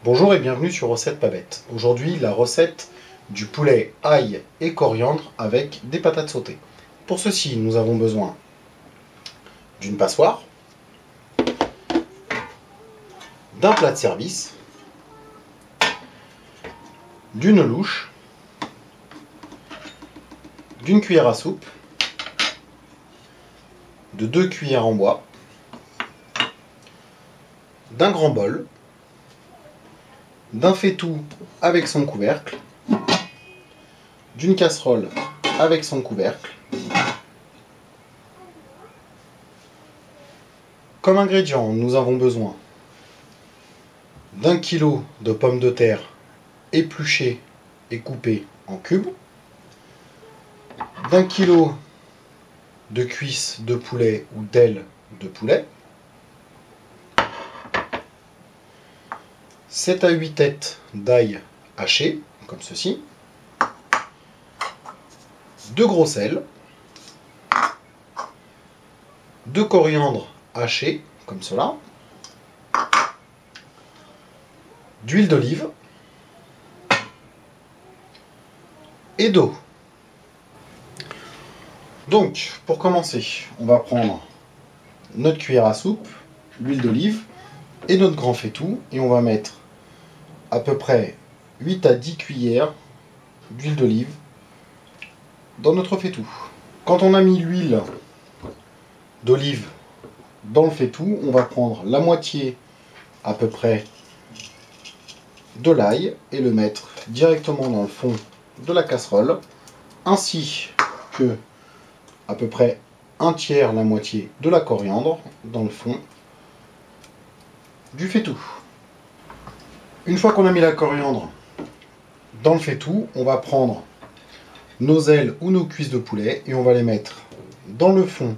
Bonjour et bienvenue sur Recette Pas Bête. Aujourd'hui, la recette du poulet ail et coriandre avec des patates sautées. Pour ceci, nous avons besoin d'une passoire, d'un plat de service, d'une louche, d'une cuillère à soupe, de 2 cuillères en bois, d'un grand bol, d'un faitout avec son couvercle, d'une casserole avec son couvercle. Comme ingrédients, nous avons besoin d'1 kg de pommes de terre épluchées et coupées en cubes, d'1 kg de cuisses de poulet ou d'ailes de poulet, 7 à 8 têtes d'ail hachées, comme ceci, 2 gros sels, 2 coriandres hachés, comme cela, d'huile d'olive et d'eau. Donc, pour commencer, on va prendre notre cuillère à soupe, l'huile d'olive et notre grand faitout, et on va mettre à peu près 8 à 10 cuillères d'huile d'olive dans notre faitout. Quand on a mis l'huile d'olive dans le faitout, on va prendre la moitié à peu près de l'ail et le mettre directement dans le fond de la casserole, ainsi que à peu près un tiers, la moitié de la coriandre dans le fond du faitout. Une fois qu'on a mis la coriandre dans le faitout, on va prendre nos ailes ou nos cuisses de poulet et on va les mettre dans le fond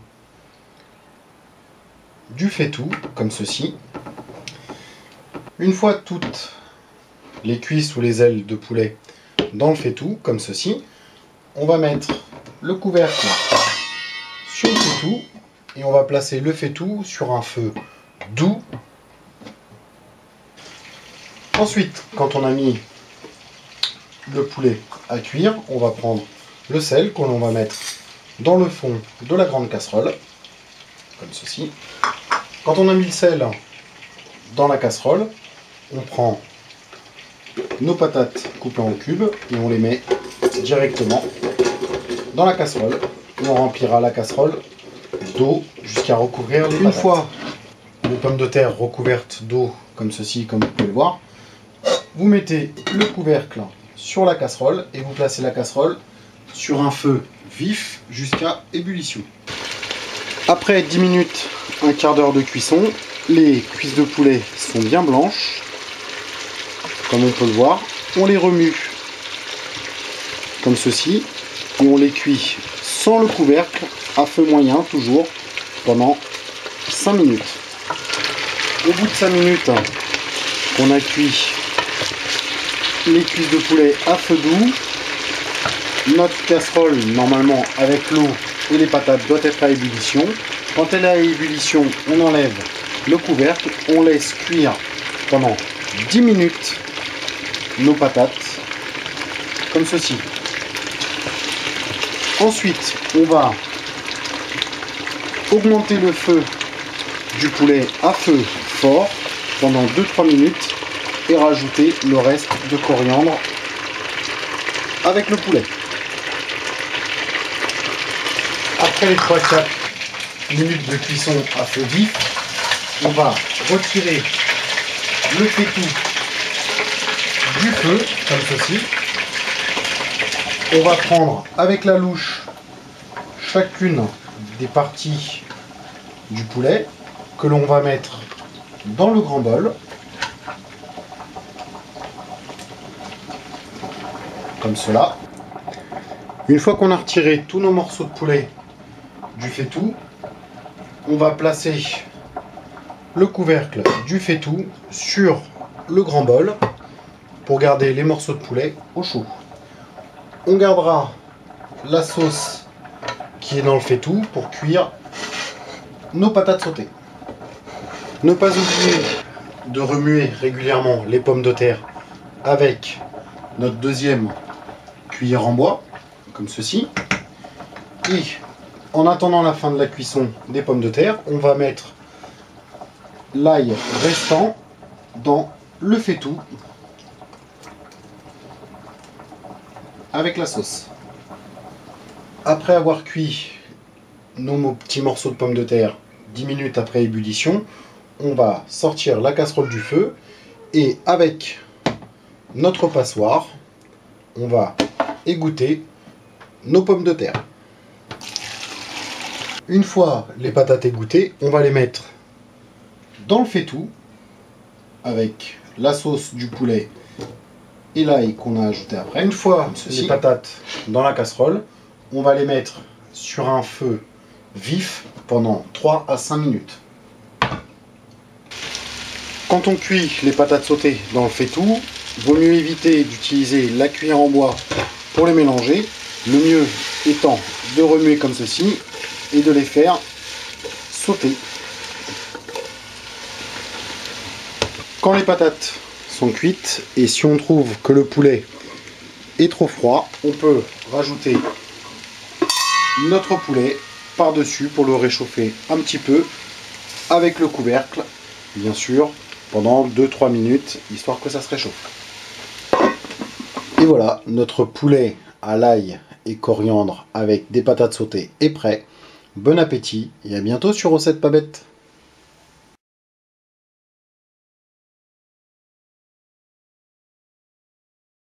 du faitout, comme ceci. Une fois toutes les cuisses ou les ailes de poulet dans le faitout, comme ceci, on va mettre le couvercle sur le faitout et on va placer le faitout sur un feu doux. Ensuite, quand on a mis le poulet à cuire, on va prendre le sel que l'on va mettre dans le fond de la grande casserole, comme ceci. Quand on a mis le sel dans la casserole, on prend nos patates coupées en cubes et on les met directement dans la casserole. Et on remplira la casserole d'eau jusqu'à recouvrir les patates. Une fois les pommes de terre recouvertes d'eau, comme ceci, comme vous pouvez le voir, vous mettez le couvercle sur la casserole et vous placez la casserole sur un feu vif jusqu'à ébullition. Après 10 minutes, un quart d'heure de cuisson, les cuisses de poulet sont bien blanches, comme on peut le voir. On les remue comme ceci et on les cuit sans le couvercle, à feu moyen toujours, pendant 5 minutes. Au bout de 5 minutes, on a cuit les cuisses de poulet à feu doux. Notre casserole, normalement avec l'eau et les patates, doit être à ébullition. Quand elle est à ébullition, on enlève le couvercle, on laisse cuire pendant 10 minutes nos patates, comme ceci. Ensuite, on va augmenter le feu du poulet à feu fort pendant 2-3 minutes et rajouter le reste de coriandre avec le poulet. Après les 3-4 minutes de cuisson à feu vif, on va retirer le faitout du feu, comme ceci. On va prendre avec la louche chacune des parties du poulet que l'on va mettre dans le grand bol, comme cela. Une fois qu'on a retiré tous nos morceaux de poulet du faitout, on va placer le couvercle du faitout sur le grand bol pour garder les morceaux de poulet au chaud. On gardera la sauce qui est dans le faitout pour cuire nos patates sautées. Ne pas oublier de remuer régulièrement les pommes de terre avec notre deuxième cuillère en bois, comme ceci. Et en attendant la fin de la cuisson des pommes de terre, on va mettre l'ail restant dans le faitout avec la sauce. Après avoir cuit nos petits morceaux de pommes de terre 10 minutes après ébullition, on va sortir la casserole du feu et avec notre passoire, on va égoutter nos pommes de terre. Une fois les patates égouttées, on va les mettre dans le faitout avec la sauce du poulet et l'ail qu'on a ajouté après. Une fois les patates dans la casserole, on va les mettre sur un feu vif pendant 3 à 5 minutes. Quand on cuit les patates sautées dans le faitout, il vaut mieux éviter d'utiliser la cuillère en bois pour les mélanger. Le mieux étant de remuer comme ceci et de les faire sauter. Quand les patates sont cuites et si on trouve que le poulet est trop froid, on peut rajouter notre poulet par-dessus pour le réchauffer un petit peu avec le couvercle, bien sûr, pendant 2-3 minutes, histoire que ça se réchauffe. Et voilà, notre poulet à l'ail et coriandre avec des patates sautées est prêt. Bon appétit et à bientôt sur Recettes pas bêtes.